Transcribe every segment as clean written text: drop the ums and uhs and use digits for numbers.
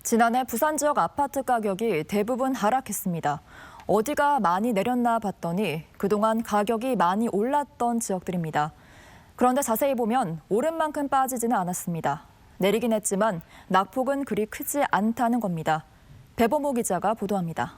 지난해 부산 지역 아파트 가격이 대부분 하락했습니다. 어디가 많이 내렸나 봤더니 그동안 가격이 많이 올랐던 지역들입니다. 그런데 자세히 보면 오른 만큼 빠지지는 않았습니다. 내리긴 했지만 낙폭은 그리 크지 않다는 겁니다. 배범호 기자가 보도합니다.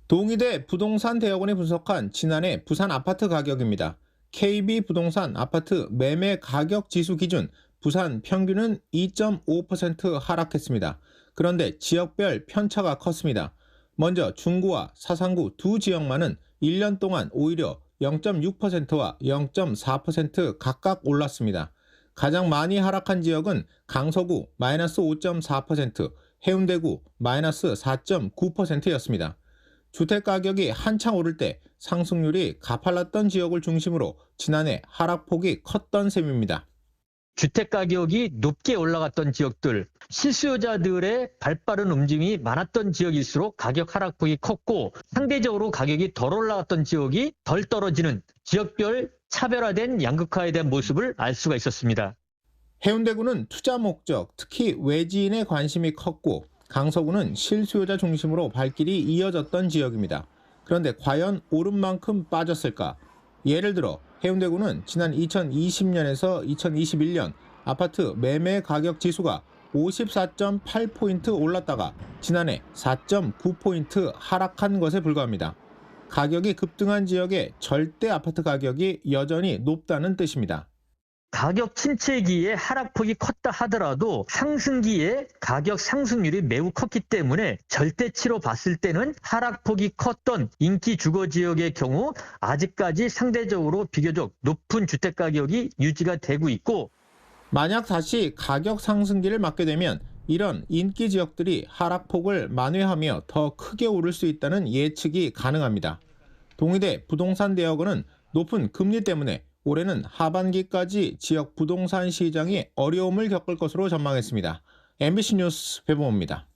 동의대 부동산 대학원이 분석한 지난해 부산 아파트 가격입니다. KB부동산 아파트 매매 가격 지수 기준 부산 평균은 2.5% 하락했습니다. 그런데 지역별 편차가 컸습니다. 먼저 중구와 사상구 두 지역만은 1년 동안 오히려 0.6%와 0.4% 각각 올랐습니다. 가장 많이 하락한 지역은 강서구 마이너스 5.4%, 해운대구 마이너스 4.9%였습니다. 주택가격이 한창 오를 때 상승률이 가팔랐던 지역을 중심으로 지난해 하락폭이 컸던 셈입니다. 주택가격이 높게 올라갔던 지역들, 실수요자들의 발빠른 움직임이 많았던 지역일수록 가격 하락폭이 컸고 상대적으로 가격이 덜 올라갔던 지역이 덜 떨어지는 지역별 차별화된 양극화에 대한 모습을 알 수가 있었습니다. 해운대구는 투자 목적, 특히 외지인의 관심이 컸고 강서구는 실수요자 중심으로 발길이 이어졌던 지역입니다. 그런데 과연 오른 만큼 빠졌을까? 예를 들어 해운대구는 지난 2020년에서 2021년 아파트 매매 가격 지수가 54.8포인트 올랐다가 지난해 4.9포인트 하락한 것에 불과합니다. 가격이 급등한 지역의 절대 아파트 가격이 여전히 높다는 뜻입니다. 가격 침체기에 하락폭이 컸다 하더라도 상승기에 가격 상승률이 매우 컸기 때문에 절대치로 봤을 때는 하락폭이 컸던 인기 주거 지역의 경우 아직까지 상대적으로 비교적 높은 주택가격이 유지가 되고 있고, 만약 다시 가격 상승기를 맞게 되면 이런 인기 지역들이 하락폭을 만회하며 더 크게 오를 수 있다는 예측이 가능합니다. 동의대 부동산대학원은 높은 금리 때문에 올해는 하반기까지 지역 부동산 시장이 어려움을 겪을 것으로 전망했습니다. MBC 뉴스 배범호입니다.